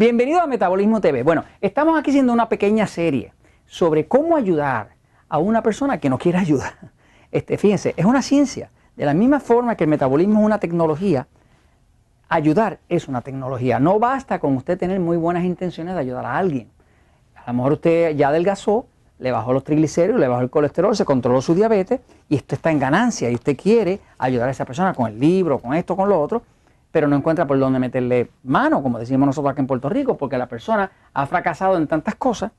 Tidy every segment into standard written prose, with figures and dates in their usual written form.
Bienvenido a Metabolismo TV. Bueno, estamos aquí haciendo una pequeña serie sobre cómo ayudar a una persona que no quiere ayuda. Fíjense, es una ciencia. De la misma forma que el metabolismo es una tecnología, ayudar es una tecnología. No basta con usted tener muy buenas intenciones de ayudar a alguien. A lo mejor usted ya adelgazó, le bajó los triglicéridos, le bajó el colesterol, se controló su diabetes y esto está en ganancia y usted quiere ayudar a esa persona con el libro, con esto, con lo otro, pero no encuentra por dónde meterle mano, como decimos nosotros aquí en Puerto Rico, porque la persona ha fracasado en tantas cosas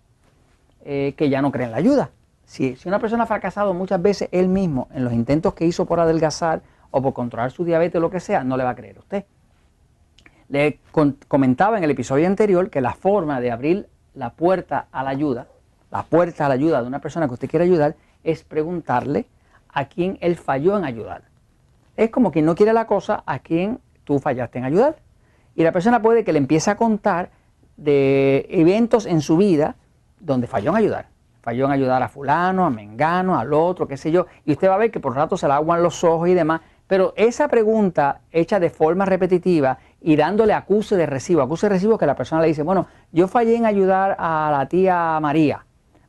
que ya no cree en la ayuda. Si una persona ha fracasado muchas veces él mismo en los intentos que hizo por adelgazar o por controlar su diabetes o lo que sea, no le va a creer a usted. Le comentaba en el episodio anterior que la forma de abrir la puerta a la ayuda de una persona que usted quiere ayudar es preguntarle a quién él falló en ayudar. Es como quien no quiere la cosa, a quien tú fallaste en ayudar. Y la persona puede que le empiece a contar de eventos en su vida donde falló en ayudar. Falló en ayudar a fulano, a mengano, al otro, qué sé yo. Y usted va a ver que por rato se le aguan los ojos y demás. Pero esa pregunta hecha de forma repetitiva y dándole acuse de recibo que la persona le dice, bueno, yo fallé en ayudar a la tía María.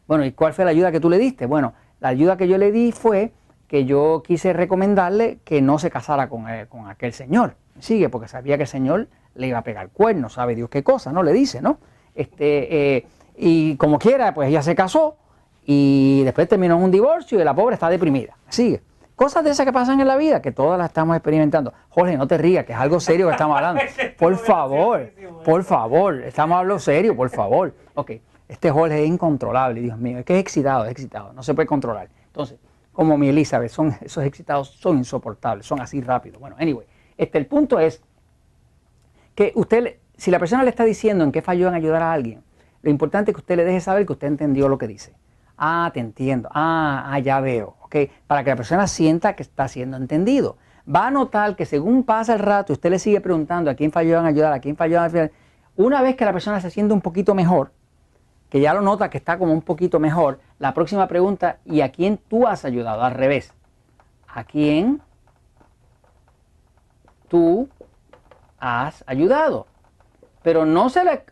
Bueno, ¿y cuál fue la ayuda que tú le diste? Bueno, la ayuda que yo le di fue que yo quise recomendarle que no se casara con aquel señor. Sigue, porque sabía que el señor le iba a pegar cuernos, sabe Dios qué cosa, ¿no? Le dice, ¿no? Y como quiera, pues ella se casó y después terminó en un divorcio y la pobre está deprimida. Sigue. Cosas de esas que pasan en la vida, que todas las estamos experimentando. Jorge, no te rías, que es algo serio que estamos hablando. Por favor, estamos hablando serio, por favor. Ok, este Jorge es incontrolable, Dios mío, es que es excitado, no se puede controlar. Entonces, como mi Elizabeth, esos excitados son insoportables, son así rápidos. Bueno, anyway, el punto es que usted, si la persona le está diciendo en qué falló en ayudar a alguien, lo importante es que usted le deje saber que usted entendió lo que dice. Ah, te entiendo. Ya veo. Okay. Para que la persona sienta que está siendo entendido. Va a notar que según pasa el rato, usted le sigue preguntando a quién falló en ayudar, a quién falló en ayudar. Una vez que la persona se siente un poquito mejor, que ya lo nota que está como un poquito mejor, la próxima pregunta, ¿y a quién tú has ayudado? Al revés. ¿A quién tú has ayudado? Pero no se le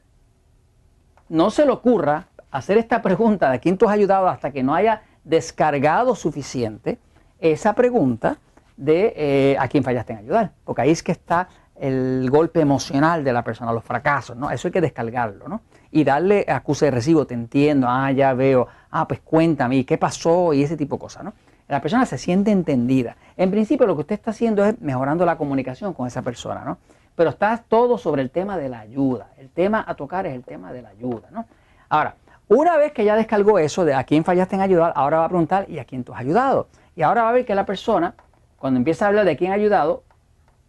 ocurra hacer esta pregunta de a quién tú has ayudado hasta que no haya descargado suficiente esa pregunta de a quién fallaste en ayudar. Porque ahí es que está el golpe emocional de la persona, los fracasos, ¿no? Eso hay que descargarlo, ¿no? Y darle acuse de recibo, te entiendo, ya veo, pues cuéntame, ¿qué pasó? Y ese tipo de cosas, ¿no? La persona se siente entendida. En principio lo que usted está haciendo es mejorando la comunicación con esa persona, ¿no? Pero está todo sobre el tema de la ayuda. El tema a tocar es el tema de la ayuda, ¿no? Ahora, una vez que ya descargó eso de a quién fallaste en ayudar, ahora va a preguntar ¿y a quién tú has ayudado? Y ahora va a ver que la persona, cuando empieza a hablar de quién ha ayudado,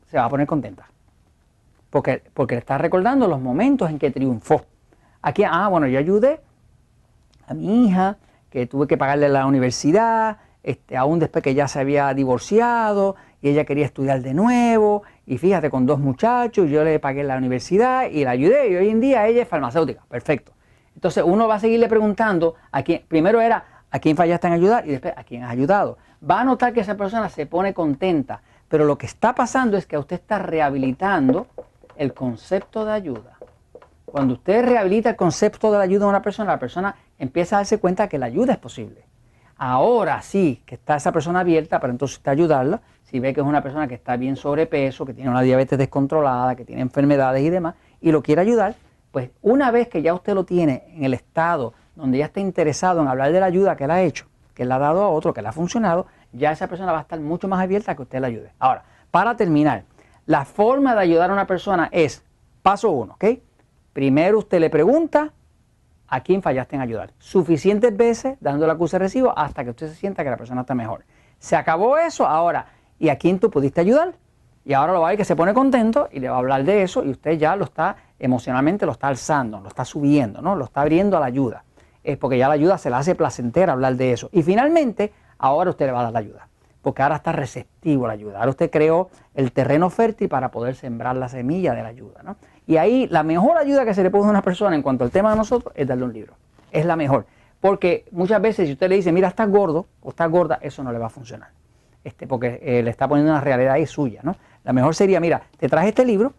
se va a poner contenta. Porque le está recordando los momentos en que triunfó. Aquí, bueno, yo ayudé a mi hija, que tuve que pagarle la universidad, aún después que ya se había divorciado y ella quería estudiar de nuevo. Y fíjate, con 2 muchachos, yo le pagué la universidad y la ayudé. Y hoy en día ella es farmacéutica. Perfecto. Entonces uno va a seguirle preguntando a quién, primero era a quién fallaste en ayudar y después a quién has ayudado. Va a notar que esa persona se pone contenta, pero lo que está pasando es que usted está rehabilitando el concepto de ayuda. Cuando usted rehabilita el concepto de la ayuda de una persona, la persona empieza a darse cuenta que la ayuda es posible. Ahora sí que está esa persona abierta para entonces usted ayudarla. Si ve que es una persona que está bien sobrepeso, que tiene una diabetes descontrolada, que tiene enfermedades y demás, y lo quiere ayudar, pues una vez que ya usted lo tiene en el estado donde ya está interesado en hablar de la ayuda que él ha hecho, que él le ha dado a otro, que le ha funcionado, ya esa persona va a estar mucho más abierta a que usted la ayude. Ahora, para terminar, la forma de ayudar a una persona es, paso 1, ¿ok? Primero usted le pregunta a quién fallaste en ayudar. Suficientes veces dando la acuse de recibo hasta que usted se sienta que la persona está mejor. Se acabó eso, ahora, ¿y a quién tú pudiste ayudar? Y ahora lo va a ver que se pone contento y le va a hablar de eso y usted ya lo está, emocionalmente lo está alzando, lo está subiendo, ¿no? Lo está abriendo a la ayuda. Es porque ya la ayuda se le hace placentera hablar de eso. Y finalmente, ahora usted le va a dar la ayuda. Porque ahora está receptivo a la ayuda. Ahora usted creó el terreno fértil para poder sembrar la semilla de la ayuda, ¿no? Y ahí la mejor ayuda que se le puede dar a una persona en cuanto al tema de nosotros es darle un libro. Es la mejor. Porque muchas veces si usted le dice, mira, estás gordo o estás gorda, eso no le va a funcionar. Porque le está poniendo una realidad ahí suya, ¿no? La mejor sería, mira, te traje este libro,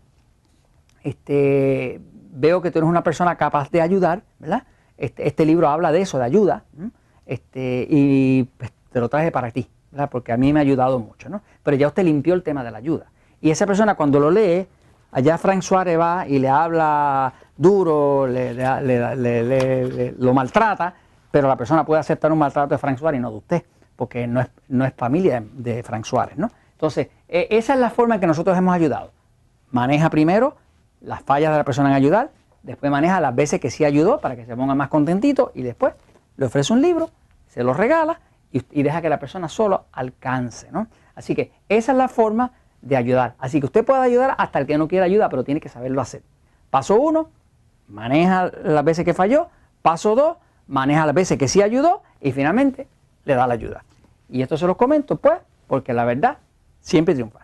veo que tú eres una persona capaz de ayudar, ¿verdad? Este libro habla de eso, de ayuda, y pues, te lo traje para ti, ¿verdad? Porque a mí me ha ayudado mucho, ¿no? Pero ya usted limpió el tema de la ayuda. Y esa persona cuando lo lee, allá Frank Suárez va y le habla duro, lo maltrata, pero la persona puede aceptar un maltrato de Frank Suárez y no de usted, porque no es familia de Frank Suárez, ¿no? Entonces, esa es la forma en que nosotros hemos ayudado. Maneja primero las fallas de la persona en ayudar, después maneja las veces que sí ayudó para que se ponga más contentito y después le ofrece un libro, se lo regala y deja que la persona solo alcance, ¿no? Así que esa es la forma de ayudar. Así que usted puede ayudar hasta el que no quiera ayuda, pero tiene que saberlo hacer. Paso 1, maneja las veces que falló. Paso 2, maneja las veces que sí ayudó y finalmente le da la ayuda. Y esto se los comento pues porque la verdad siempre triunfa.